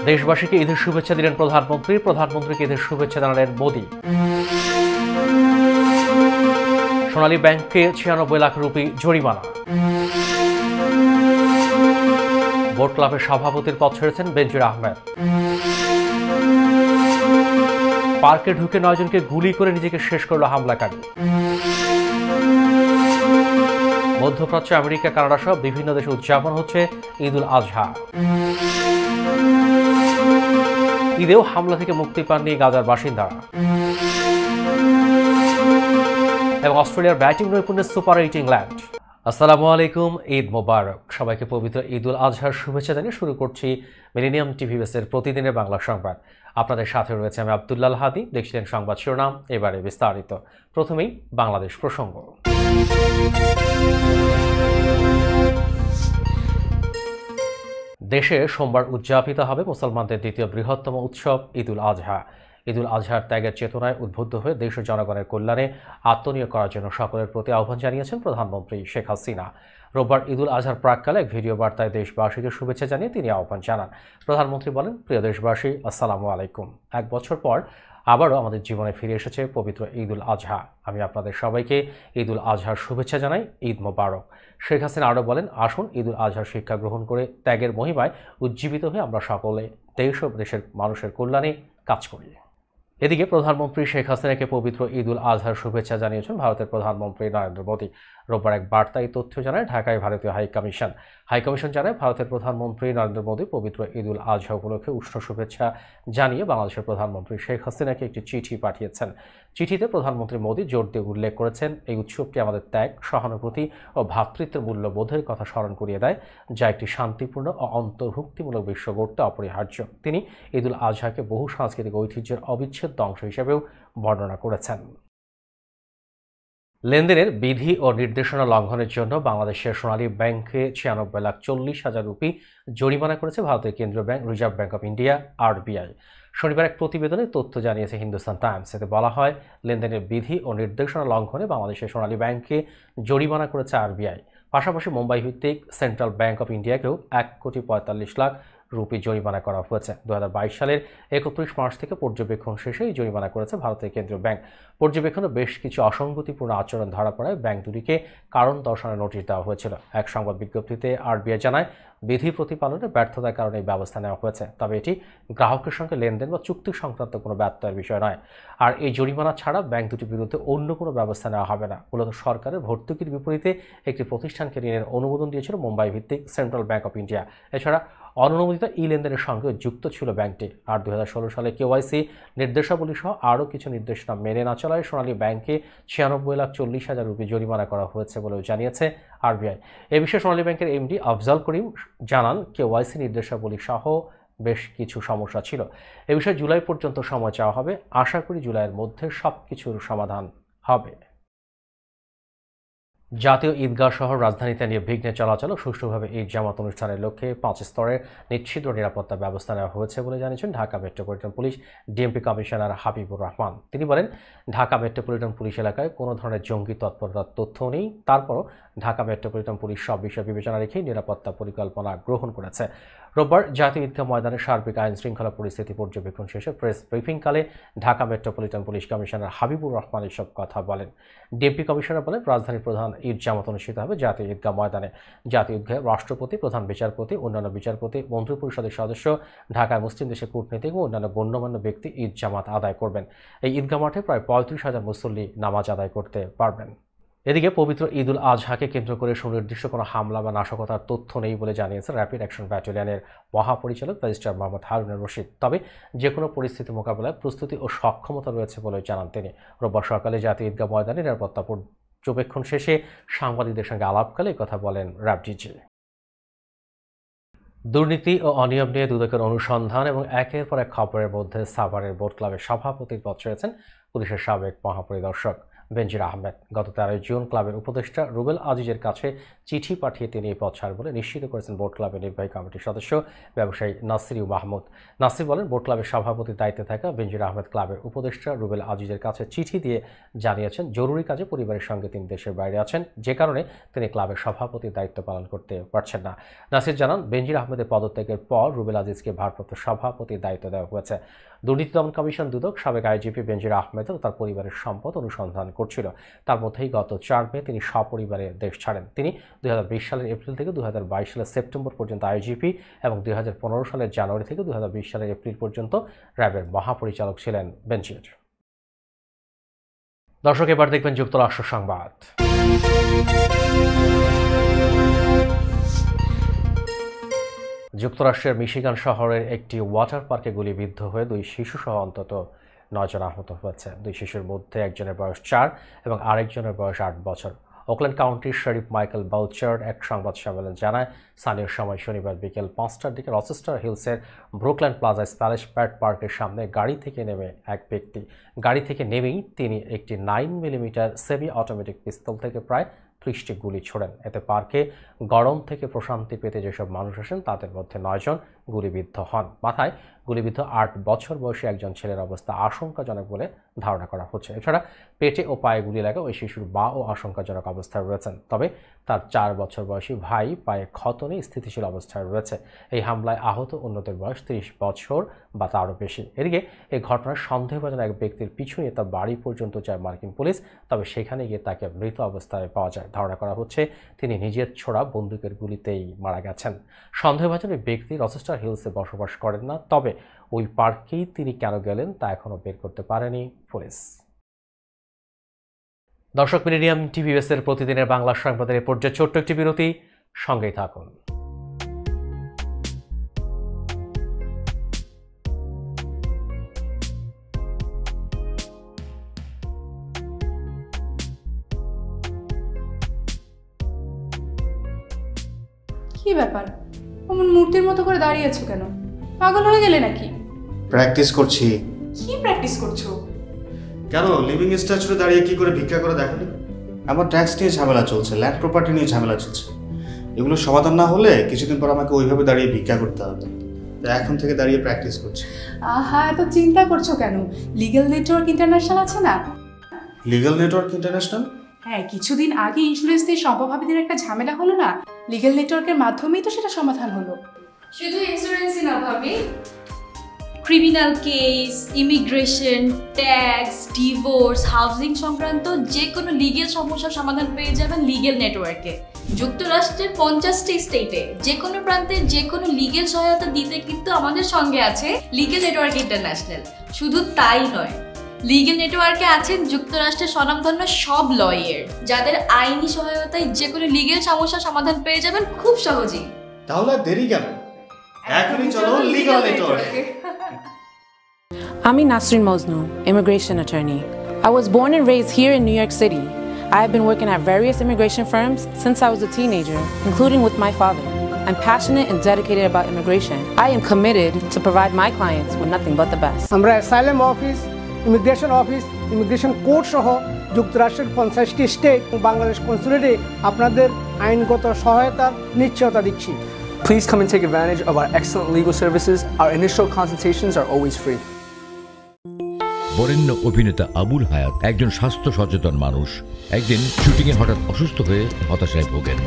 দেশবাসীকে ঈদের শুভেচ্ছা দিলেন প্রধানমন্ত্রী। প্রধানমন্ত্রীকে ঈদের শুভেচ্ছা জানালেন মোদি। সোনালী ব্যাংককে 96 লাখ রুপি জরিমানা। বোট ক্লাবের সভাপতির পদ ছেড়েছেন বেনজির আহমেদ। পার্কে ঢুকে 9 জনকে গুলি করে নিজেকে শেষ করল হামলাকারী। মধ্যপ্রাচ্য, আমেরিকা, কানাডা সহ বিভিন্ন দেশে উদযাপন হচ্ছে ঈদ উল আজহা। ঈদেও হামলা থেকে মুক্তি পাননি গাজার বাসিন্দারা। এবং অস্ট্রেলিয়ার ব্যাটিং নৈপুণ্যে সুপার 8 ইংল্যান্ড। আসসালামু আলাইকুম, ঈদ মোবারক। সবাইকে পবিত্র ঈদ উল আজহার শুভেচ্ছা জানিয়ে শুরু করছি মিলেনিয়াম টিভি বেসের প্রতিদিনের বাংলা সংবাদ। আপনাদের সাথে রয়েছে আমি আব্দুল্লাহ হাদি। দেখছিলেন সংবাদ শিরোনাম, এবারে বিস্তারিত। প্রথমেই বাংলাদেশ প্রসঙ্গ। দেশে সোমবার উদযাপিত হবে মুসলমানদের দ্বিতীয় বৃহত্তম উৎসব ঈদ উল আজহা। ঈদ উল আজহার ত্যাগের চেতনায় উদ্বুদ্ধ হয়ে দেশ ও জনগণের কল্যাণে আত্মনিয়োগ করার জন্য সকলের প্রতি আহ্বান জানিয়েছেন প্রধানমন্ত্রী শেখ হাসিনা। রোববার ঈদ উল আজহার প্রাক্কালে এক ভিডিও বার্তায় দেশবাসীকে শুভেচ্ছা জানিয়ে তিনি আহ্বান জানান। প্রধানমন্ত্রী বলেন, প্রিয় দেশবাসী, আসসালামু আলাইকুম। 1 বছর পর আবারও আমাদের জীবনে ফিরে এসেছে পবিত্র ঈদ উল আজহা। আমি আপনাদের সবাইকে ঈদ উল আজহার শুভেচ্ছা জানাই। ঈদ মোবারক। শেখ হাসিনা আরও বলেন, আসুন ঈদ উল আজহার শিক্ষা গ্রহণ করে ত্যাগের মহিমায় উজ্জীবিত হয়ে আমরা সকলে দেশ ও দেশের মানুষের কল্যাণে কাজ করি। এদিকে প্রধানমন্ত্রী শেখ হাসিনাকে পবিত্র ঈদ উল আজহার শুভেচ্ছা জানিয়েছেন ভারতের প্রধানমন্ত্রী নরেন্দ্র মোদি। রোববার এক বার্তায় তথ্য জানায় ঢাকায় ভারতীয় হাইকমিশন জানায় ভারতের প্রধানমন্ত্রী নরেন্দ্র মোদি পবিত্র ঈদ উল আজহা উপলক্ষে উষ্ণ শুভেচ্ছা জানিয়ে বাংলাদেশের প্রধানমন্ত্রী শেখ হাসিনাকে একটি চিঠি পাঠিয়েছেন। চিঠিতে প্রধানমন্ত্রী মোদি জোর দিয়ে উল্লেখ করেছেন, এই উৎসবটি আমাদের ত্যাগ, সহানুভূতি ও ভ্রাতৃত্বের মূল্যবোধের কথা স্মরণ করিয়ে দেয়, যা একটি শান্তিপূর্ণ ও অন্তর্ভুক্তিমূলক বিশ্ব গড়তে অপরিহার্য। তিনি ঈদ উল আজহাকে বহু সাংস্কৃতিক ঐতিহ্যের অবিচ্ছেদ্য অংশ হিসেবেও বর্ণনা করেছেন। লেনদেনের বিধি ও নির্দেশনা লঙ্ঘনের জন্য বাংলাদেশের সোনালী ব্যাংককে 96,40,000 রুপি জরিমানা করেছে ভারতের কেন্দ্রীয় bank reserve bank of India RBI. শনিবার এক প্রতিবেদনে তথ্য জানিয়েছে হিন্দুস্তান টাইমস। এতে বলা হয়, লেনদেনের বিধি ও নির্দেশনা লঙ্ঘনে বাংলাদেশের সোনালী ব্যাংককে জরিমানা করেছে আরবিআই। পাশাপাশি মুম্বাই ভিত্তিক সেন্ট্রাল ব্যাংক অব ইন্ডিয়াকেও 1,45 লাখ রুপি জরিমানা করা হয়েছে। 2022 সালের 31 মার্চ থেকে পর্যবেক্ষণ শেষে এই জরিমানা করেছে ভারতের কেন্দ্রীয় ব্যাংক। পর্যবেক্ষণে বেশ কিছু অসঙ্গতিপূর্ণ আচরণ ধরা পড়ায় ব্যাংক দুটিকে কারণ দর্শানোর নোটিশ দেওয়া হয়েছিল। এক সংবাদ বিজ্ঞপ্তিতে আরবিআই জানায়, বিধি প্রতিপালনে ব্যর্থতার কারণে এই ব্যবস্থা নেওয়া হয়েছে, তবে এটি গ্রাহকের সঙ্গে লেনদেন বা চুক্তি সংক্রান্ত কোনো ব্যত্যয়ের বিষয় নয়। আর এই জরিমানা ছাড়া ব্যাংক দুটির বিরুদ্ধে অন্য কোনো ব্যবস্থা নেওয়া হবে না। মূলত সরকারের ভর্তুকির বিপরীতে একটি প্রতিষ্ঠানকে ঋণের অনুমোদন দিয়েছিল মুম্বাই ভিত্তিক সেন্ট্রাল ব্যাংক অব ইন্ডিয়া। এছাড়া অনুমোদিত লেনদেনের সঙ্গে যুক্ত ছিল ব্যাংকটি। আর 2016 সালে কেওয়াইসি নির্দেশাবলী সহ আরও কিছু নির্দেশনা মেনে না চলায় সোনালী ব্যাংকে 96,40,000 রুপি জরিমানা করা হয়েছে বলেও জানিয়েছে আরবিআই। এ বিষয়ে সোনালী ব্যাংকের এমডি আফজাল করিম জানান, কেওয়াইসি নির্দেশাবলী সহ বেশ কিছু সমস্যা ছিল। এ বিষয়ে জুলাই পর্যন্ত সময় চাওয়া হবে। আশা করি জুলাইয়ের মধ্যে সবকিছুর সমাধান হবে। জাতীয় ঈদগাহ সহ রাজধানীতে নির্বিঘ্নে চলাচল ও সুষ্ঠুভাবে ঈদ জামাত অনুষ্ঠানের লক্ষ্যে 5 স্তরের নিশ্চিত নিরাপত্তা ব্যবস্থা নেওয়া হয়েছে বলে জানিয়েছেন Dhaka metropolitan police DMP commissioner Habibur Rahman. তিনি বলেন, ঢাকা মেট্রোপলিটন পুলিশ এলাকায় কোনো ধরনের জঙ্গি তৎপরতার তথ্য নেই। তারপরও ঢাকা মেট্রোপলিটন পুলিশ সব বিষয় বিবেচনা রেখেই নিরাপত্তা পরিকল্পনা গ্রহণ করেছে। রোববার জাতীয় ঈদগাহ ময়দানে সার্বিক আইন শৃঙ্খলা পরিস্থিতি পর্যবেক্ষণ শেষে প্রেস ব্রিফিংকালে Dhaka metropolitan police commissioner Habibur Rahman এসব কথা বলেন। ডিএমপি কমিশনার বলেন, রাজধানীর প্রধান ঈদ জামাত অনুষ্ঠিত হবে জাতীয় ঈদগাহ ময়দানে। জাতীয় ঈদগাহে রাষ্ট্রপতি, প্রধান বিচারপতি, অন্যান্য বিচারপতি, মন্ত্রিপরিষদের সদস্য, ঢাকায় মুসলিম দেশের কূটনীতিক ও অন্যান্য গণ্যমান্য ব্যক্তি ঈদ জামাত আদায় করবেন। এই ঈদগাহ মাঠে প্রায় 35,000 মুসল্লি নামাজ আদায় করতে পারবেন। এদিকে পবিত্র ঈদ উল আজহাকে কেন্দ্র করে সুনির্দিষ্ট কোনো হামলা বা নাশকতার তথ্য নেই বলে জানিয়েছে র্যাপিড অ্যাকশন ব্যাটালিয়নের মহাপরিচালক ব্যারিস্টার মোহাম্মদ হারুনুর রশিদ। তবে যে কোনো পরিস্থিতি মোকাবেলায় প্রস্তুতি ও সক্ষমতা রয়েছে বলে জানান তিনি। রোববার সকালে জাতীয় ঈদগাহ ময়দানে নিরাপত্তা পর্যবেক্ষণ শেষে সাংবাদিকদের সঙ্গে আলাপকালে কথা বলেন র্যাব ডিজি। দুর্নীতি ও অনিয়ম নিয়ে দুদকের অনুসন্ধান এবং একের পর এক খবরের মধ্যে সাভারের বোট ক্লাবের সভাপতির পদ ছেড়েছেন পুলিশের সাবেক মহাপরিদর্শক বেনজির আহমেদ। গত 13 জুন ক্লাবের উপদেষ্টা রুবেল আজিজের কাছে চিঠি পাঠিয়ে তিনি এই পদ ছাড়েন বলে নিশ্চিত করেছেন বোট ক্লাবের নির্বাহী কমিটির সদস্য ব্যবসায়ী নাসির মাহমুদ। নাসির বলেন, বোট ক্লাবের সভাপতির দায়িত্বে থাকা বেনজির আহমেদ ক্লাবের উপদেষ্টা রুবেল আজিজের কাছে চিঠি দিয়ে জানিয়েছেন জরুরি কাজে পরিবারের সঙ্গে তিনি দেশের বাইরে আছেন, যে কারণে তিনি ক্লাবের সভাপতির দায়িত্ব পালন করতে পারছেন না। নাসির জানান, বেনজির আহমেদের পদত্যাগের পর রুবেল আজিজকে ভারপ্রাপ্ত সভাপতির দায়িত্ব দেওয়া হয়েছে। দুর্নীতি দমন কমিশন দুদক সাবেক আইজিপি বেনজির আহমেদ ও তার পরিবারের সম্পদ অনুসন্ধান করছিল। তার মধ্যেই গত 4 মে তিনি সপরিবারে দেশ ছাড়েন। তিনি 2020 সালের এপ্রিল থেকে 2022 সালের সেপ্টেম্বর পর্যন্ত আইজিপি এবং 2015 সালের জানুয়ারি থেকে 2020 সালের এপ্রিল পর্যন্ত র্যাবের মহাপরিচালক ছিলেন বেনজির। দর্শক, এবার দেখবেন যুক্তরাষ্ট্র সংবাদ। যুক্তরাষ্ট্রের মিশিগান শহরের একটি ওয়াটার পার্কে গুলিবিদ্ধ হয়ে 2 শিশুসহ অন্তত 9 জন আহত হয়েছে। 2 শিশুর মধ্যে একজনের বয়স 4 এবং আরেকজনের বয়স 8 বছর। ওকল্যান্ড কাউন্টির শরিফ মাইকেল বাউচার এক সংবাদ সম্মেলনে জানায়, স্থানীয় সময় শনিবার বিকেল 5টার দিকে রচেস্টার হিলসের ব্রুকল্যান্ড প্লাজা স্প্যানিশ প্যাড পার্কের সামনে গাড়ি থেকে নেমে এক ব্যক্তি গাড়ি থেকে নেমেই তিনি একটি 9mm সেমি অটোমেটিক পিস্তল থেকে প্রায় 30টি গুলি ছোড়েন। এতে পার্কে গরম থেকে প্রশান্তি পেতে যেসব মানুষ আসেন তাদের মধ্যে 9 জন গুলিবিদ্ধ হন। মাথায় গুলিবিদ্ধ 8 বছর বয়সী একজন ছেলের অবস্থা আশঙ্কাজনক বলে ধারণা করা হচ্ছে। এছাড়া পেটে ও পায়ে গুলি লাগা ওই শিশুর বাও আশঙ্কাজনক অবস্থায় রয়েছেন, তবে তার 4 বছর বয়সী ভাই পায়ে ক্ষত নিয়ে স্থিতিশীল অবস্থায় রয়েছে। এই হামলায় আহত অন্যদের বয়স 30 বছর বা তারও বেশি। এদিকে এই ঘটনার সন্দেহভাজন এক ব্যক্তির পিছু নিয়ে তার বাড়ি পর্যন্ত যায় মার্কিন পুলিশ, তবে সেখানে গিয়ে তাকে মৃত অবস্থায় পাওয়া যায়। ধারণা করা হচ্ছে তিনি নিজের ছোড়া বন্দুকের গুলিতেই মারা গেছেন। সন্দেহভাজন এই ব্যক্তি রচেস্টার হিলসে বসবাস করেন না, তবে ওই পার্কেই তিনি কেন গেলেন তা এখনও বের করতে পারেনি পুলিশ। দর্শক, মিলেনিয়াম টিভিএস-এর প্রতিদিনের বাংলা সংবাদের এ পর্যায়ে ছোট্ট একটি বিরতি, সঙ্গেই থাকুন। কি ব্যাপার, অমন মূর্তির মতো করে দাঁড়িয়ে আছো কেন? পাগল হয়ে গেলে নাকি? প্র্যাকটিস করছি। কি প্র্যাকটিস করছো? কেন লিভিং স্ট্যাচুতে দাঁড়িয়ে কি করে ভিক্ষা করে দেখালি? আমার ট্যাক্স নিয়ে ঝামেলা চলছে, ল্যান্ড প্রপার্টি নিয়ে ঝামেলা চলছে। এগুলো সমাধান না হলে কিছুদিন পর আমাকে ওইভাবে দাঁড়িয়ে ভিক্ষা করতে হবে। এখন থেকে দাঁড়িয়ে প্র্যাকটিস করছি। আহা, এত চিন্তা করছো কেন? লিগ্যাল নেটওয়ার্ক ইন্টারন্যাশনাল আছে না? Legal network international? হ্যাঁ, কিছুদিন আগে ইন্স্যুরেন্স দিয়ে সম্পভাবীদের একটা ঝামেলা হলো না, লিগ্যাল নেটওয়ার্কের মাধ্যমেই তো সেটা সমাধান হলো। শুধু ইন্স্যুরেন্সই না ভাবি, criminal case, immigration, tax, divorce, housing সংক্রান্ত যে কোনো লিগ্যাল সমস্যার সমাধান পেয়ে যাবেন লিগ্যাল নেটওয়ার্কে। যুক্তরাষ্ট্রের 50টি স্টেটে যে কোনো প্রান্তে যে কোনো লিগ্যাল সহায়তা দিতে কিন্তু আমাদের সঙ্গে আছে লিগ্যাল নেটওয়ার্ক ইন্টারন্যাশনাল। শুধু তাই নয়, লিগ্যাল নেটওয়ার্কে আছেন যুক্তরাষ্ট্রের স্বনামধন্য সব লয়ার, যাদের আইনি সহায়তায় যে কোনো লিগ্যাল সমস্যার সমাধান পেয়ে যাবেন খুব সহজেই। তাহলে দেরি কেন? এখনই চলো লিগ্যাল নেটওয়ার্কে। I'm Nasrin Mosnu, immigration attorney. I was born and raised here in New York City. I have been working at various immigration firms since I was a teenager, including with my father. I'm passionate and dedicated about immigration. I am committed to provide my clients with nothing but the best. আমরা asylum office, immigration court সহ যুক্তরাষ্ট্রের 50টি state ও বাংলাদেশ কনসুলেটে আপনাদের আইনগত সহায়তার নিশ্চয়তা দিচ্ছি। Please come and take advantage of our excellent legal services. Our initial consultations are always free. বরেণ্য অভিনেতা আবুল হায়াত একজন স্বাস্থ্য সচেতন মানুষ। একদিন শুটিংয়ে হঠাৎ অসুস্থ হয়ে হতাশায় ভোগেন।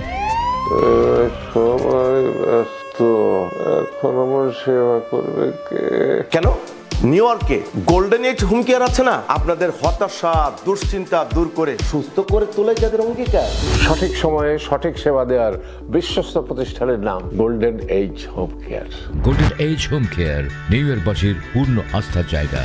সবাই ব্যস্ত, এখন আমার সেবা করবে কে? কেন নিউ ইয়র্কে গোল্ডেন এজ হোম কেয়ার আছে না? আপনাদের হতাশা দুশ্চিন্তা দূর করে সুস্থ করে তোলে যাদের অঙ্গীকার। সঠিক সময়ে সঠিক সেবা দেওয়ার বিশ্বস্ত প্রতিষ্ঠানের নাম Golden Age Home Care. Golden Age Home Care New ইয়র্কবাসীর পূর্ণ আস্থার জায়গা।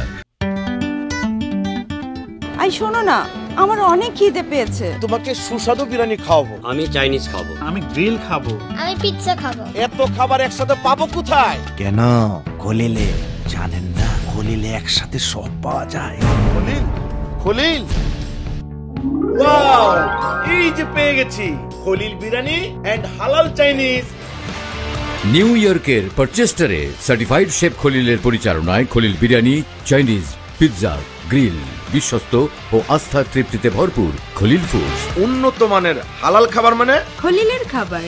আই শোনো না, আমার অনেক খিদে পেয়েছে। তোমাকে সুস্বাদু বিরিয়ানি খাওয়াবো। আমি চাইনিজ খাবো। আমি গ্রিল খাবো। আমি পিৎজা খাবো। এত খাবার একসাথে পাবো কোথায়? কেন খলিলে জানেন না? খলিলে একসাথে সব পাওয়া যায়। খলিল, খলিল, ওয়াও, এই যে পেয়ে গেছি খলিল বিরিয়ানি এন্ড হালাল চাইনিজ। নিউ ইয়র্কের পারচেস্টারে সার্টিফাইড শেফ খলিলের পরিচালনায় Khalil biryani, Chinese, pizza, grill, বিশ্বস্ত ও আস্থার তৃপ্তিতে ভরপুর খলিল ফুডস। উন্নত মানের হালাল খাবার মানে খলিলের খাবার।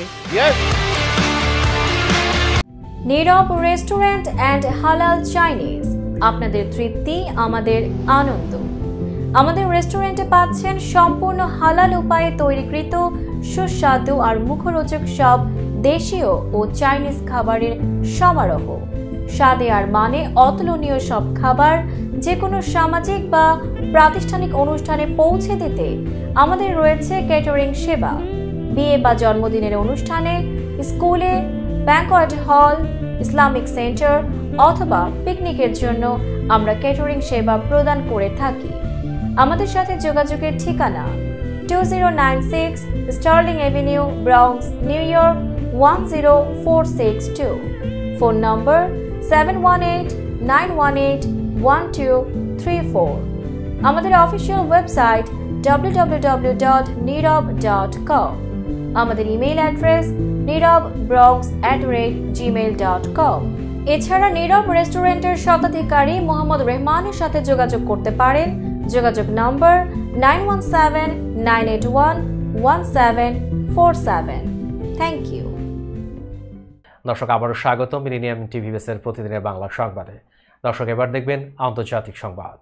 নীরব রেস্টুরেন্ট অ্যান্ড হালাল চাইনিজ, আপনাদের তৃপ্তি আমাদের আনন্দ। আমাদের রেস্টুরেন্টে পাচ্ছেন সম্পূর্ণ হালাল উপায়ে তৈরিকৃত সুস্বাদু আর মুখরোচক সব দেশীয় ও চাইনিজ খাবারের সমারোহ। স্বাদে আর মানে অতুলনীয় সব খাবার যে কোনো সামাজিক বা প্রাতিষ্ঠানিক অনুষ্ঠানে পৌঁছে দিতে আমাদের রয়েছে ক্যাটারিং সেবা। বিয়ে বা জন্মদিনের অনুষ্ঠানে, স্কুলে, ব্যাংকোয়েট হল, ইসলামিক সেন্টার অথবা পিকনিকের জন্য আমরা ক্যাটারিং সেবা প্রদান করে থাকি। আমাদের সাথে যোগাযোগের ঠিকানা 2096 sterling avenue, Bronx, New York 10462। Phone নম্বর 718-918-1234। আমাদের অফিসিয়াল ওয়েবসাইট www.nirab.com। আমাদের ইমেইল অ্যাড্রেস nirab.bronx@gmail.com। এছাড়া নীরব রেস্টুরেন্টের স্বত্বাধিকারী মোহাম্মদ রেহমানের সাথে যোগাযোগ করতে পারেন। যোগাযোগ নম্বর 9179811747। Thank you. দর্শক, আবারও স্বাগত মিলেনিয়াম টিভি বেসের প্রতিদিনের বাংলা সংবাদে। দর্শক, এবার দেখবেন আন্তর্জাতিক সংবাদ।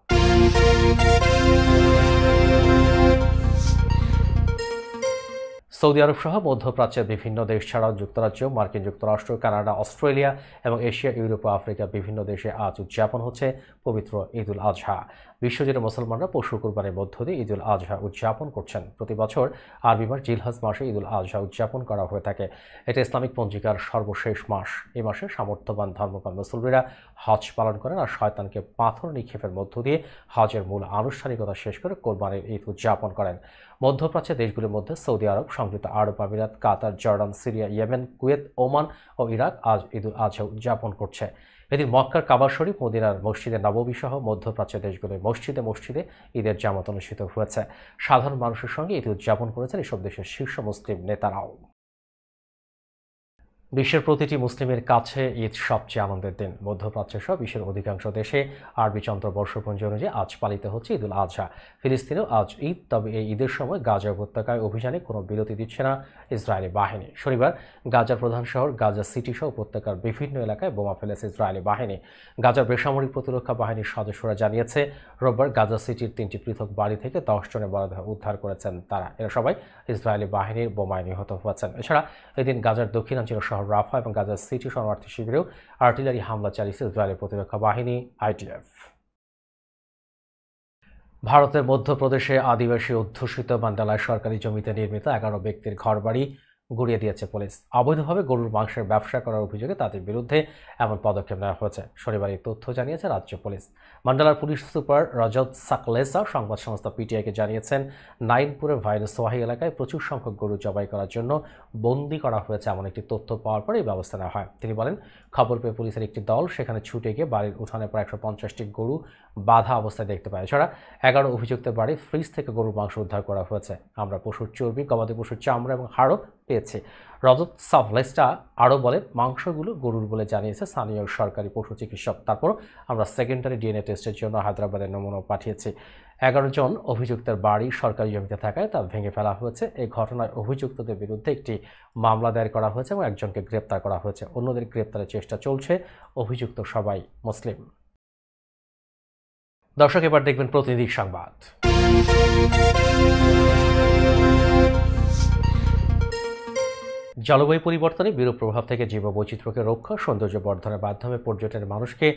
সৌদি আরব সহ মধ্যপ্রাচ্যের বিভিন্ন দেশ ছাড়াও যুক্তরাজ্য, মার্কিন যুক্তরাষ্ট্র, কানাডা, অস্ট্রেলিয়া এবং এশিয়া, ইউরোপ ও আফ্রিকার বিভিন্ন দেশে আজ উদযাপন হচ্ছে পবিত্র ঈদ উল আজহা। বিশ্বজুড়ে মুসলমানরা পশু কুরবানির মধ্য দিয়ে ঈদ উল আজহা উদযাপন করছেন। প্রতি বছর আরবি মাস জিলহজ মাসে ঈদ উল আজহা উদযাপন করা হয়ে থাকে। এটা ইসলামিক পঞ্জিকার সর্বশেষ মাস। এই মাসে সামর্থ্যবান ধর্মপ্রাণ মুসলমানরা হজ পালন করেন আর শয়তানকে পাথর নিক্ষেপের মধ্য দিয়ে হজের মূল আনুষ্ঠানিকতা শেষ করে কোরবানির ঈদ উদযাপন করেন। মধ্যপ্রাচ্যের দেশগুলির মধ্যে সৌদি আরব, সংযুক্ত আরব আমিরাত, Qatar, Jordan, Syria, Yemen, Kuwait, Oman ও ইরাক আজ ঈদ উল আজহা উদযাপন করছে। এদিন মক্কার কাবা শরীফ, মদিনার মসজিদে নববী সহ মধ্যপ্রাচ্যের দেশগুলির মসজিদে মসজিদে ঈদের জামাত অনুষ্ঠিত হয়েছে। সাধারণ মানুষের সঙ্গে ঈদ উদযাপন করেছেন এসব দেশের শীর্ষ মুসলিম নেতারাও। বিশ্বের প্রতিটি মুসলিমের কাছে ঈদ সবচেয়ে আনন্দের দিন। মধ্যপ্রাচ্য সহ বিশ্বের অধিকাংশ দেশে আরবি চন্দ্র বর্ষপঞ্জি অনুযায়ী আজ পালিত হচ্ছে ঈদ উল আজহা। ফিলিস্তিনেও আজ ঈদ, তবে এই ঈদের সময় গাজা উপত্যকায় অভিযানে কোনো বিরতি দিচ্ছে না ইসরায়েলি বাহিনী। শনিবার গাজার প্রধান শহর গাজা সিটি সহ উপত্যকার বিভিন্ন এলাকায় বোমা ফেলেছে ইসরায়েলি বাহিনী। গাজার বেসামরিক প্রতিরক্ষা বাহিনীর সদস্যরা জানিয়েছে, রোববার গাজা সিটির 3টি পৃথক বাড়ি থেকে 10 জনের মরদেহ উদ্ধার করেছেন তারা। এরা সবাই ইসরায়েলি বাহিনীর বোমায় নিহত হয়েছেন। এছাড়া এদিন গাজার দক্ষিণাঞ্চল শহর রাফা এবং গাজার সিটি শরণার্থী শিবিরেও আর্টিলারি হামলা চালিয়েছে ইসরায়েলের প্রতিরক্ষা বাহিনী IDF। ভারতের মধ্যপ্রদেশে আদিবাসী অধ্যুষিত মান্ডালায় সরকারি জমিতে নির্মিত 11 ব্যক্তির ঘরবাড়ি গুড়িয়ে দিয়েছে পুলিশ। অবৈধভাবে গরুর মাংসের ব্যবসা করার অভিযোগে তাদের বিরুদ্ধে এমন পদক্ষেপ নেওয়া হয়েছে। শনিবার এই তথ্য জানিয়েছে রাজ্য পুলিশ। মান্ডালার পুলিশ সুপার রজত সাকলেসা সংবাদ সংস্থা PTI-কে জানিয়েছেন, নাইনপুরের ভাইনসোয়াহি এলাকায় প্রচুর সংখ্যক গরু জবাই করার জন্য বন্দী করা হয়েছে এমন একটি তথ্য পাওয়ার পর এই ব্যবস্থা নেওয়া হয়। তিনি বলেন, খবর পেয়ে পুলিশের একটি দল সেখানে ছুটে গিয়ে বাড়ির উঠানে প্রায় 150টি গরু বাঁধা অবস্থায় দেখতে পায়। এছাড়া 11 অভিযুক্তের বাড়ি ফ্রিজ থেকে গরুর মাংস উদ্ধার করা হয়েছে। আমরা পশুর চর্বি, গবাদি পশুর চামড়া এবং হাড়ও পেয়েছি। রজত সাকলেসা আরও বলেন, মাংসগুলো গরুর বলে জানিয়েছে স্থানীয় সরকারি পশু চিকিৎসক। তারপর আমরা সেকেন্ডারি DNA টেস্টের জন্য হায়দ্রাবাদের নমুনা পাঠিয়েছি। 11 জন অভিযুক্তের বাড়ি সরকারি জমিতে থাকায় তা ভেঙে ফেলা হয়েছে। এই ঘটনায় অভিযুক্তদের বিরুদ্ধে একটি মামলা দায়ের করা হয়েছে এবং একজনকে গ্রেপ্তার করা হয়েছে। অন্যদের গ্রেপ্তারের চেষ্টা চলছে। অভিযুক্ত সবাই মুসলিম। দর্শক, এবার দেখবেন প্রতিনিধি সংবাদ। জলবায়ু পরিবর্তনের বিরূপ প্রভাব থেকে জীববৈচিত্র্যকে রক্ষা, সৌন্দর্য বর্ধনের মাধ্যমে পর্যটনের মানুষকে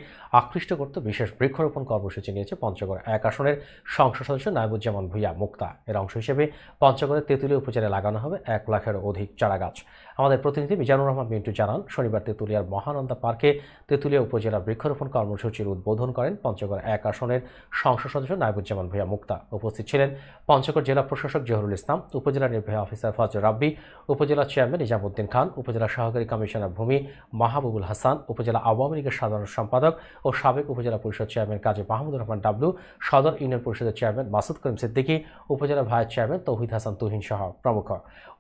আকৃষ্ট করতে বিশেষ বৃক্ষরোপণ কর্মসূচি নিয়েছে পঞ্চগড় 1 আসনের সংসদ সদস্য নাইবুজ্জামান ভূঁইয়া মুক্তা। এর অংশ হিসেবে পঞ্চগড়ের তেঁতুলিয়া উপজেলায় লাগানো হবে 1 লাখেরও অধিক চারাগাছ। আমাদের প্রতিনিধি মিজানুর রহমান মিন্টু জানান, শনিবার তেঁতুলিয়ার মহানন্দা পার্কে তেঁতুলিয়া উপজেলা বৃক্ষরোপণ কর্মসূচির উদ্বোধন করেন পঞ্চগড় 1 আসনের সংসদ সদস্য নাইবুজ্জামান ভূঁইয়া মুক্তা। উপস্থিত ছিলেন পঞ্চগড় জেলা প্রশাসক জহুরুল ইসলাম, উপজেলা নির্বাহী অফিসার ফজল রাব্বি, উপজেলা চেয়ারম্যান নিজামুদ্দিন খান, উপজেলা সহকারী কমিশনার ভূমি মাহবুবুল হাসান, উপজেলা আওয়ামী লীগের সাধারণ সম্পাদক ও সাবেক উপজেলা পরিষদ চেয়ারম্যান কাজী মাহমুদুর রহমান ডাবলু, সদর ইউনিয়ন পরিষদের চেয়ারম্যান মাসুদ করিম সিদ্দিকী, উপজেলা ভাইস চেয়ারম্যান তৌহিদ হাসান তুহিন সহ প্রমুখ।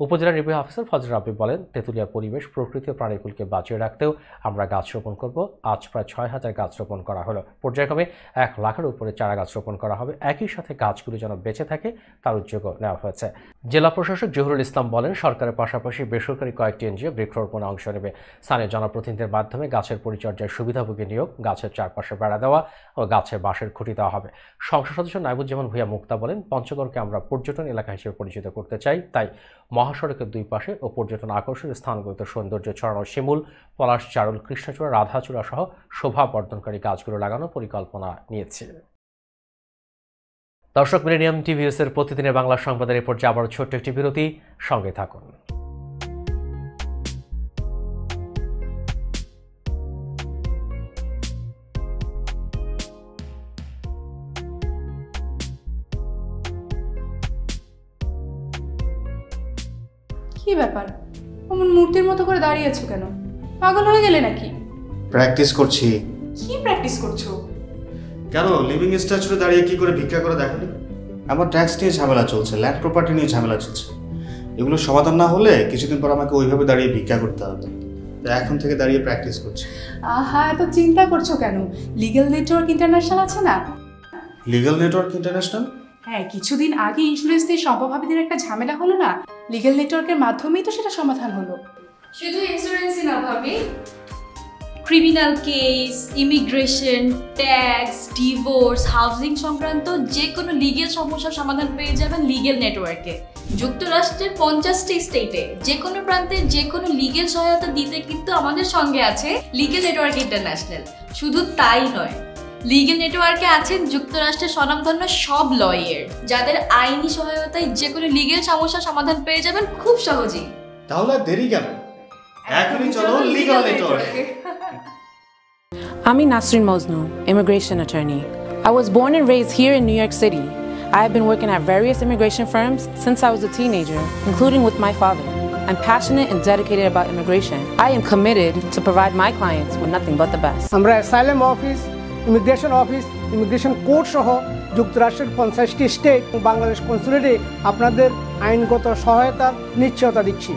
উপজেলা নির্বাহী অফিসার ফজল রাব্বি বলেন, তেঁতুলিয়া পরিবেশ, প্রকৃতি ও প্রাণীকুলকে বাঁচিয়ে রাখতেও আমরা গাছ রোপণ করব। আজ প্রায় ৬,০০০ গাছ রোপণ করা হলো। পর্যায়ক্রমে ১ লাখের উপরে চারা গাছ রোপণ করা হবে। একই সাথে গাছগুলি যেন বেঁচে থাকে তার উদ্যোগও নেওয়া হয়েছে। জেলা প্রশাসক জহুরুল ইসলাম বলেন, সরকারের পাশাপাশি বেসরকারি কয়েকটি এনজিও বৃক্ষরোপণে অংশ নেবে। স্থানীয় জনপ্রতিনিধিদের মাধ্যমে গাছের পরিচর্যার সুবিধাভোগী নিয়োগ, গাছের চারপাশে বেড়া দেওয়া ও গাছে বাঁশের খুঁটি দেওয়া হবে। সংসদ সদস্য নাইবুজ্জামান ভূঁইয়া মুক্তা বলেন, পঞ্চগড়কে আমরা পর্যটন এলাকা হিসেবে পরিচিত করতে চাই, তাই মহাসড়কের দুই পাশে ও পর্যটন আকর্ষণীয় স্থানগুলোতে সৌন্দর্য ছড়ানো শিমুল, পলাশ, চারুল, কৃষ্ণচূড়া, রাধাচূড়া সহ শোভা বর্ধনকারী গাছগুলো লাগানোর পরিকল্পনা নিয়েছে। দর্শক, মিলেনিয়াম টিভিএস এর প্রতিদিনের বাংলা সংবাদের এই পর্যায়ে আবারও ছোট্ট একটি বিরতি, সঙ্গে থাকুন। কি ব্যাপার, অমন মূর্তির মতো করে দাঁড়িয়ে আছো কেন? পাগল হয়ে গেলে নাকি? প্র্যাকটিস করছি। কি প্র্যাকটিস করছো? কেন লিভিং স্ট্যাচুতে দাঁড়িয়ে কি করে ভিক্ষা করে দেখনি? আমার ট্যাক্স নিয়ে ঝামেলা চলছে, ল্যান্ড প্রপার্টি নিয়ে ঝামেলা চলছে। এগুলো সমাধান না হলে কিছুদিন পর আমাকে ওইভাবে দাঁড়িয়ে ভিক্ষা করতে হবে। তাই এখন থেকে দাঁড়িয়ে প্র্যাকটিস করছি। আহা, এত চিন্তা করছো কেন? লিগ্যাল নেটওয়ার্ক ইন্টারন্যাশনাল আছে না? Legal network international? হ্যাঁ, কিছুদিন আগে ইন্স্যুরেন্স দিয়ে সম্পভাবীদের একটা ঝামেলা হলো না? লিগ্যাল নেটওয়ার্কের মাধ্যমেই তো সেটা সমাধান হলো। শুধু ইন্স্যুরেন্সই না ভাবি, criminal case, immigration, tax, divorce, housing সংক্রান্ত যে কোনো লিগেল সমস্যার সমাধান পেয়ে যাবেন লিগেল নেটওয়ার্কে। যুক্তরাষ্ট্রের 50টি স্টেটে যে কোনো প্রান্তে যে কোনো লিগেল সহায়তা দিতে কিন্তু আমাদের সঙ্গে আছে লিগেল নেটওয়ার্ক ইন্টারন্যাশনাল। শুধু তাই নয়, লিগেল নেটওয়ার্কে আছেন যুক্তরাষ্ট্রের স্বনামধন্য সব লয়ার, যাদের আইনি সহায়তায় যে কোনো লিগেল সমস্যার সমাধান পেয়ে যাবেন খুব সহজেই। তাহলে দেরি কেন? এখনই চলো লিগ্যাল নেটওয়ার্কে। I'm Nasrin Mosnu, immigration attorney. I was born and raised here in New York City. I have been working at various immigration firms since I was a teenager, including with my father. I'm passionate and dedicated about immigration. I am committed to provide my clients with nothing but the best. আমরা asylum office, immigration court সহ যুক্তরাষ্ট্রের 50টি state ও বাংলাদেশ কনসুলেটে আপনাদের আইনগত সহায়তার নিশ্চয়তা দিচ্ছি।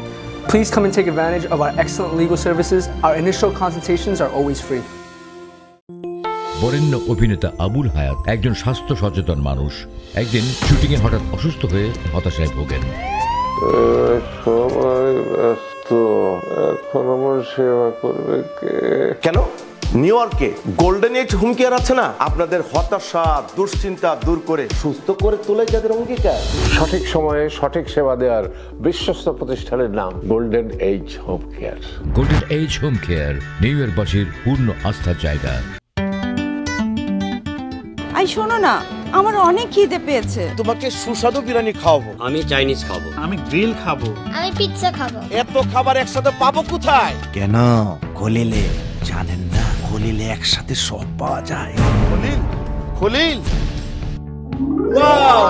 Please come and take advantage of our excellent legal services. Our initial consultations are always free. বরেণ্য অভিনেতা আবুল হায়াত একজন স্বাস্থ্য সচেতন মানুষ। একদিন শুটিংয়ে হঠাৎ অসুস্থ হয়ে হতাশায় ভোগেন। সবাই ব্যস্ত, এখন আমার সেবা করবে কে? কেন নিউ ইয়র্কে গোল্ডেন এজ হোম কেয়ার আছে না? আপনাদের হতাশা, দুশ্চিন্তা দূর করে সুস্থ করে তোলে যাদের অঙ্গীকার। সঠিক সময়ে সঠিক সেবা দেওয়ার বিশ্বস্ত প্রতিষ্ঠানের নাম Golden Age Home Care. Golden Age Home Care New ইয়র্কবাসীর পূর্ণ আস্থার জায়গা। আই শোনো না, আমার অনেক খিদে পেয়েছে। তোমাকে সুস্বাদু বিরিয়ানি খাওয়াবো। আমি চাইনিজ খাবো। আমি গ্রিল খাবো। আমি পিৎজা খাবো। এত খাবার একসাথে পাবো কোথায়? কেন খলিলে জানেন না? খলিলে একসাথে সব পাওয়া যায়। খলিল, খলিল, ওয়াও,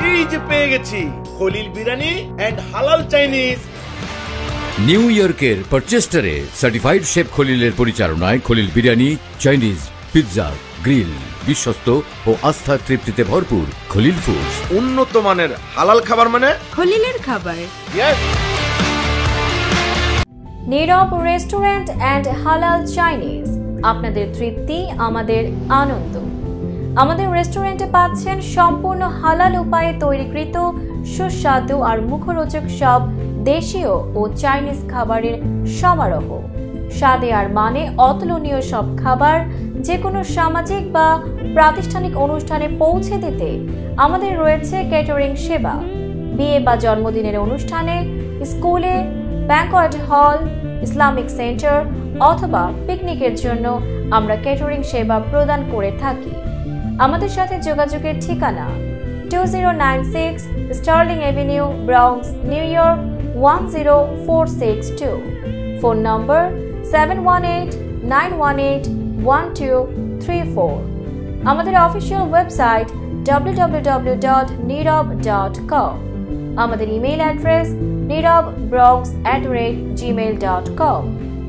এই যে পেয়ে গেছি খলিল বিরিয়ানি এন্ড হালাল চাইনিজ। নিউ ইয়র্কের পারচেস্টারে সার্টিফাইড শেফ খলিলের পরিচালনায় Khalil biryani, Chinese, pizza, grill, বিশ্বস্ত ও আস্থার তৃপ্তিতে ভরপুর খলিল ফুডস। উন্নত মানের হালাল খাবার মানে খলিলের খাবার। নীরব রেস্টুরেন্ট অ্যান্ড হালাল চাইনিজ, আপনাদের তৃপ্তি আমাদের আনন্দ। আমাদের রেস্টুরেন্টে পাচ্ছেন সম্পূর্ণ হালাল উপায়ে তৈরিকৃত সুস্বাদু আর মুখরোচক সব দেশীয় ও চাইনিজ খাবারের সমারোহ। স্বাদে আর মানে অতুলনীয় সব খাবার যে কোনো সামাজিক বা প্রাতিষ্ঠানিক অনুষ্ঠানে পৌঁছে দিতে আমাদের রয়েছে ক্যাটারিং সেবা। বিয়ে বা জন্মদিনের অনুষ্ঠানে, স্কুলে, ব্যাংকোয়েট হল, ইসলামিক সেন্টার অথবা পিকনিকের জন্য আমরা ক্যাটারিং সেবা প্রদান করে থাকি। আমাদের সাথে যোগাযোগের ঠিকানা 2096 sterling avenue, Bronx, New York 10462। Phone নম্বর 718-918-1234। আমাদের অফিসিয়াল ওয়েবসাইট www.nirab.com। আমাদের ইমেইল অ্যাড্রেস nirab.bronx@gmail.com।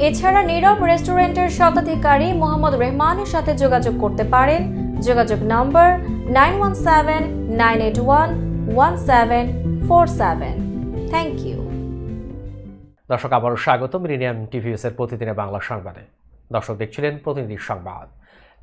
এছাড়া নীরব রেস্টুরেন্টের স্বত্বাধিকারী মোহাম্মদ রহমানের সাথে যোগাযোগ করতে পারেন। যোগাযোগ নম্বর 9179811747। Thank you. দর্শক আবারও স্বাগত মিলেনিয়াম টিভিএস এর প্রতিদিনের বাংলা সংবাদে। দর্শক দেখছিলেন প্রতিনিধি সংবাদ।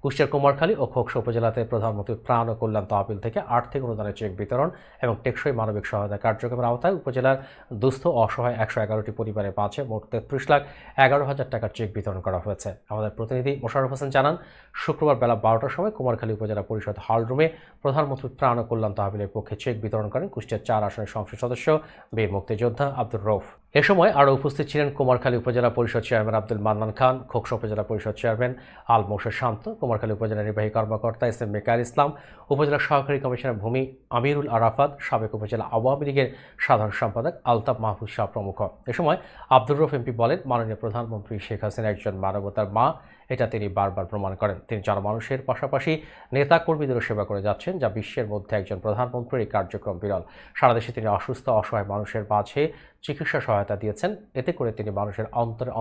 কুষ্টিয়ার কুমারখালী ও খোকসা উপজেলাতে প্রধানমন্ত্রী ত্রাণ ও কল্যাণ তহবিল থেকে আর্থিক অনুদানের চেক বিতরণ এবং টেকসই মানবিক সহায়তা কার্যক্রমের আওতায় উপজেলার দুস্থ অসহায় 111টি পরিবারের মাঝে মোট 33,11,000 টাকার চেক বিতরণ করা হয়েছে। আমাদের প্রতিনিধি মোশাররফ হোসেন জানান, শুক্রবার বেলা 12টার সময় কুমারখালী উপজেলা পরিষদ হলরুমে প্রধানমন্ত্রী ত্রাণ ও কল্যাণ তহবিলের পক্ষে চেক বিতরণ করেন কুষ্টিয়ার 4 আসনের সংসদ সদস্য বীর মুক্তিযোদ্ধা আব্দুর রৌফ। এ সময় আরও উপস্থিত ছিলেন কুমারখালী উপজেলা পরিষদ চেয়ারম্যান আব্দুল মান্নান খান, খোকসা উপজেলা পরিষদ চেয়ারম্যান আল মোর্শেদ শান্ত, কুমারখালী উপজেলা নির্বাহী কর্মকর্তা এস এম মেকার ইসলাম, উপজেলা সহকারী কমিশনার ভূমি আমিরুল আরাফাত, সাবেক উপজেলা আওয়ামী লীগের সাধারণ সম্পাদক আলতাফ মাহফুজ শাহ প্রমুখ। এ সময় আব্দুর রৌফ এমপি বলেন, মাননীয় প্রধানমন্ত্রী শেখ হাসিনা একজন মানবতার মা, এটা তিনি বারবার প্রমাণ করেন। তিনি জনমানুষের পাশাপাশি নেতা কর্মীদেরও সেবা করে যাচ্ছেন, যা বিশ্বের মধ্যে একজন প্রধানমন্ত্রীর এই কার্যক্রম বিরল। সারা দেশে তিনি অসুস্থ অসহায় মানুষের মাঝে চিকিৎসা সহায়তা দিয়েছেন, এতে করে তিনি মানুষের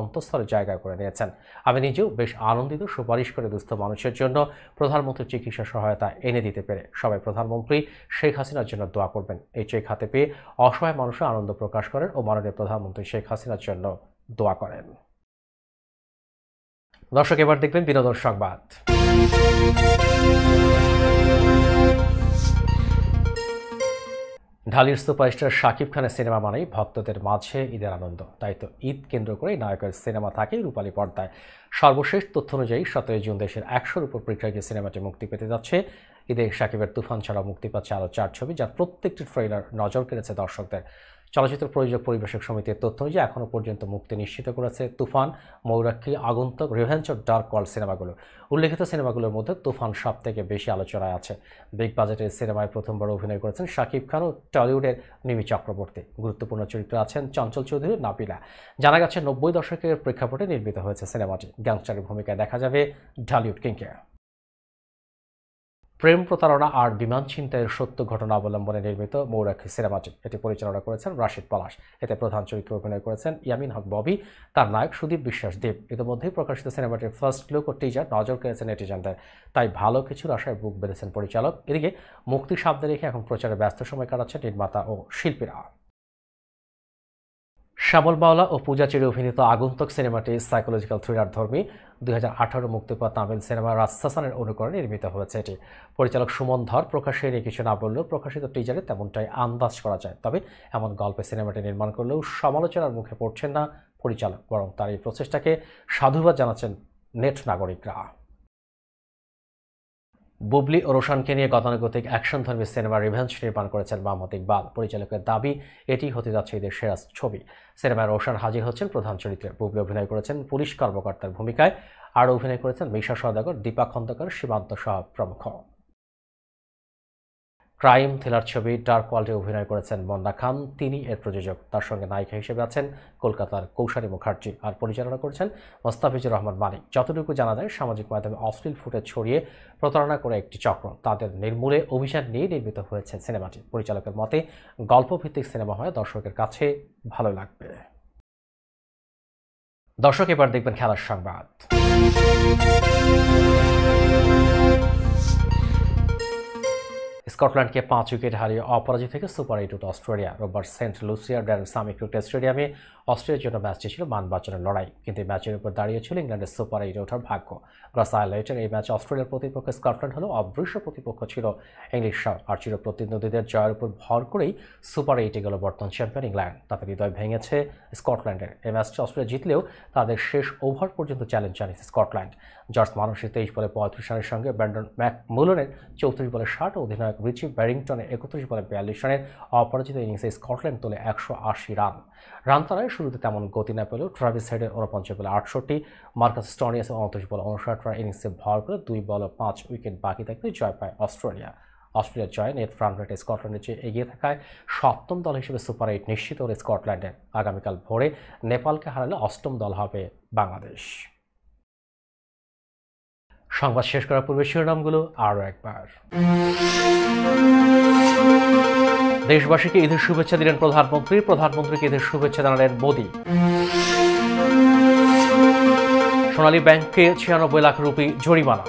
অন্তঃস্থলে জায়গা করে নিয়েছেন। আমি নিজেও বেশ আনন্দিত, সুপারিশ করে দুস্থ মানুষের জন্য প্রধানমন্ত্রীর চিকিৎসা সহায়তা এনে দিতে পেরে। সবাই প্রধানমন্ত্রী শেখ হাসিনার জন্য দোয়া করবেন। এই চেক হাতে পেয়ে অসহায় মানুষরা আনন্দ প্রকাশ করেন ও মাননীয় প্রধানমন্ত্রী শেখ হাসিনার জন্য দোয়া করেন। দর্শক, এবার দেখবেন বিনোদন সংবাদ। ঢালির সুপারস্টার শাকিব খানের সিনেমা মানেই ভক্তদের মাঝে ঈদের আনন্দ। তাই তো ঈদ কেন্দ্র করে নায়কের সিনেমা থাকে রূপালী পর্দায়। সর্বশেষ তথ্য অনুযায়ী 17 জুন দেশের 100-র উপর প্রেক্ষাগৃহে সিনেমাটি মুক্তি পেতে যাচ্ছে। ঈদে শাকিবের তুফান ছাড়াও মুক্তি পাচ্ছে আরও 4 ছবি, যার প্রত্যেকটি ট্রেলার নজর কেড়েছে দর্শকদের। চলচ্চিত্র প্রযোজক পরিবেশক সমিতির তথ্য অনুযায়ী এখনও পর্যন্ত মুক্তি নিশ্চিত করেছে তুফান, ময়ূরাক্ষী, আগন্তুক, রিভেঞ্জ অফ ডার্ক ওয়ার্ল্ড সিনেমাগুলো। উল্লেখিত সিনেমাগুলোর মধ্যে তুফান সব থেকে বেশি আলোচনায় আছে। বিগ বাজেটের সিনেমায় প্রথমবার অভিনয় করেছেন শাকিব খান ও টলিউডের মিমি চক্রবর্তী। গুরুত্বপূর্ণ চরিত্রে আছেন চঞ্চল চৌধুরী, নাবিলা। জানা গেছে 90 দশকের প্রেক্ষাপটে নির্মিত হয়েছে সিনেমাটি। গ্যাংস্টারের ভূমিকায় দেখা যাবে ঢালিউড কিংকে। প্রেম প্রতারণা আর বিমান ছিনতাইয়ের সত্য ঘটনা অবলম্বনে নির্মিত ময়ূরাক্ষী সিনেমাটি, এটি পরিচালনা করেছেন রাশিদ পলাশ। এতে প্রধান চরিত্রে অভিনয় করেছেন ইয়ামিন হক ববি, তার নায়ক সুদীপ বিশ্বাস দেব। ইতিমধ্যেই প্রকাশিত সিনেমাটির ফার্স্ট লুক ও টিজার নজর কেড়েছে নেটিজেনদের, তাই ভালো কিছুর আশায় বুক বেঁধেছেন পরিচালক। এদিকে মুক্তির সামনে রেখে এখন প্রচারে ব্যস্ত সময় কাটাচ্ছেন নির্মাতা ও শিল্পীরা। শ্যামল মাওলা ও পূজা চেরি অভিনীত আগন্তুক সিনেমাটি সাইকোলজিক্যাল থ্রিলার ধর্মী 2018 মুক্তি পাওয়া তামিল সিনেমা রাজশাসনের অনুকরণে নির্মিত হয়েছে। এটি পরিচালক সুমন ধর প্রকাশ্যে নিয়ে কিছু না বললেও প্রকাশিত টিজারে তেমনটাই আন্দাজ করা যায়। তবে এমন গল্পে সিনেমাটি নির্মাণ করলেও সমালোচনার মুখে পড়ছেন না পরিচালক, বরং তার এই প্রচেষ্টাকে সাধুবাদ জানাচ্ছেন নেট নাগরিকরা। বুবলি ও রোশানকে নিয়ে গতানুগতিক অ্যাকশনধর্মী সিনেমা রিভেঞ্জ নির্মাণ করেছেন মোহাম্মদ ইকবাল। পরিচালকের দাবি, এটি হতে যাচ্ছে ঈদের সেরা ছবি। সিনেমায় রোশান হাজির হচ্ছেন প্রধান চরিত্রে। বুবলি অভিনয় করেছেন পুলিশ কর্মকর্তার ভূমিকায়, আর অভিনয় করেছেন মিশা সওদাগর, দীপা খন্দকার, সীমান্ত সহ প্রমুখ। ক্রাইম থ্রিলার ছবি ডার্ক ওয়ার্ল্ডে অভিনয় করেছেন মন্না খান, তিনি এর প্রযোজক। তার সঙ্গে নায়িকা হিসেবে আছেন কলকাতার কৌশানী মুখার্জি, আর পরিচালনা করেছেন মোস্তাফিজুর রহমান মানিক। যতটুকু জানা যায়, সামাজিক মাধ্যমে অশ্লীল ফুটেজ ছড়িয়ে প্রতারণা করে একটি চক্র, তাদের নির্মূলে অভিযান নিয়ে নির্মিত হয়েছে সিনেমাটি। পরিচালকের মতে গল্পভিত্তিক সিনেমা হয় দর্শকের কাছে ভালো লাগবে। দর্শক, এবার দেখবেন খেলার সংবাদ। স্কটল্যান্ডকে 5 উইকেট হারিয়ে অপরাজিত থেকে সুপার 8 অস্ট্রেলিয়া। রোববার সেন্ট লুসিয়ার ড্যারেন সামি ক্রিকেট স্টেডিয়ামে অস্ট্রেলিয়ার জন্য ম্যাচটি ছিল মান বাঁচানোর লড়াই, কিন্তু এই ম্যাচের উপর দাঁড়িয়েছিল ইংল্যান্ডের সুপার 8 ওঠার ভাগ্য। রস আইল্যান্ডের এই ম্যাচে অস্ট্রেলিয়ার প্রতিপক্ষ স্কটল্যান্ড হলেও অদৃশ্য প্রতিপক্ষ ছিল ইংলিশরা, আর চির প্রতিদ্বন্দ্বীদের জয়ের উপর ভর করেই সুপার 8-এ গেল বর্তমান চ্যাম্পিয়ন ইংল্যান্ড। তাদের হৃদয় ভেঙেছে স্কটল্যান্ডের। এই ম্যাচটি অস্ট্রেলিয়া জিতলেও তাদের শেষ ওভার পর্যন্ত চ্যালেঞ্জ জানিয়েছে স্কটল্যান্ড। জর্জ মানুষের 23 বলে 35 রানের সঙ্গে ব্র্যান্ডন ম্যাকমুলনের 34 বলে 60 ও অধিনায়ক রিচি ব্যারিংটনের 31 বলে 42 রানের অপরাজিত ইনিংসে স্কটল্যান্ড তোলে 180 রান। রান তারায় শুরুতে তেমন গতি না পেলেও ট্রাভিস হেডের 49 বলে 68, মার্কাস স্টোনিয়াসের 29 বলে 59 রান ইনিংসে ভর করে 2 বলে 5 উইকেট বাকি থাকতে জয় পায় অস্ট্রেলিয়া। অস্ট্রেলিয়ার জয় নেট রান রেটে স্কটল্যান্ডের চেয়ে এগিয়ে থাকায় 7ম দল হিসেবে সুপার 8 নিশ্চিত হল স্কটল্যান্ডের। আগামীকাল ভোরে নেপালকে হারালে 8ম দল হবে বাংলাদেশ। সংবাদ শেষ করার পূর্বে শিরোনামগুলো আরও একবার। দেশবাসীকে ঈদের শুভেচ্ছা দিলেন প্রধানমন্ত্রী। প্রধানমন্ত্রীকে ঈদের শুভেচ্ছা জানালেন মোদি। সোনালী ব্যাংককে 96 লাখ রুপি জরিমানা।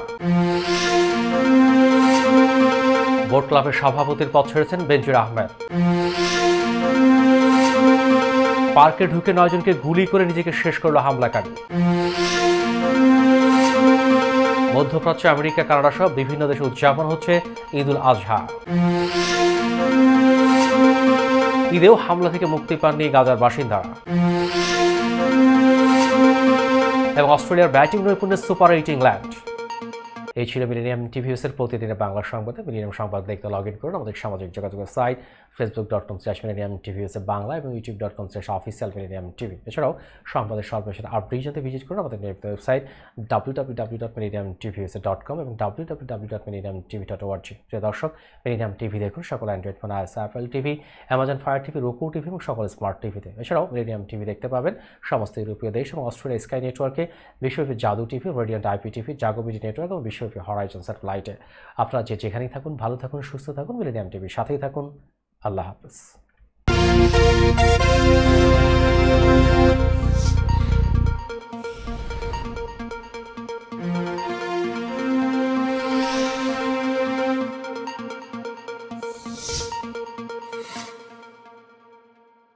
বোট ক্লাবের সভাপতির পদ ছেড়েছেন বেনজির আহমেদ। পার্কে ঢুকে 9 জনকে গুলি করে নিজেকে শেষ করলো হামলাকারী। মধ্যপ্রাচ্য, আমেরিকা, কানাডা সহ বিভিন্ন দেশে উদযাপন হচ্ছে ঈদ উল আজহা। ঈদেও হামলা থেকে মুক্তি পাননি গাজার বাসিন্দারা। এবং অস্ট্রেলিয়ার ব্যাটিং নৈপুণ্যে সুপার 8 ইংল্যান্ড। এই ছিল মিলেনিয়াম টিভি নিউজের প্রতিদিনের বাংলা সংবাদে। মিলেনিয়াম সংবাদ দেখতে লগ ইন করুন আমাদের সামাজিক যোগাযোগের সাইট facebook.com/millennium.tv বাংলা এবং youtube.com/officialmillenniumtv। এছাড়াও সংবাদের সর্বশেষ আপডেট জানতে ভিজিট করুন আমাদের ওয়েবসাইট www.millenniumtvs.com এবং www.millenniumtv.org। প্রিয় দর্শক, মিলেনিয়াম টিভি দেখুন সকল Android phone, iOS, Apple TV, Amazon fire TV, roku TV এবং সকল স্মার্ট টিভিতে। এছাড়াও মিলেনিয়াম টিভি দেখতে পাবেন সমস্ত ইউরোপীয় দেশ এবং অস্ট্রেলিয়া স্কাই নেটওয়ার্কে, বিশ্বব্যাপী জাদু টিভি, রেডিয়েন্ট আইপি টিভি, জাগো বিডি নেটওয়ার্ক এবং বিশ্বব্যাপী হরাইজন স্যাটেলাইটে। আপনারা যেখানেই থাকুন ভালো থাকুন, সুস্থ থাকুন, মিলেনিয়াম টিভির সাথেই থাকুন। আল্লাহ হাফেজ।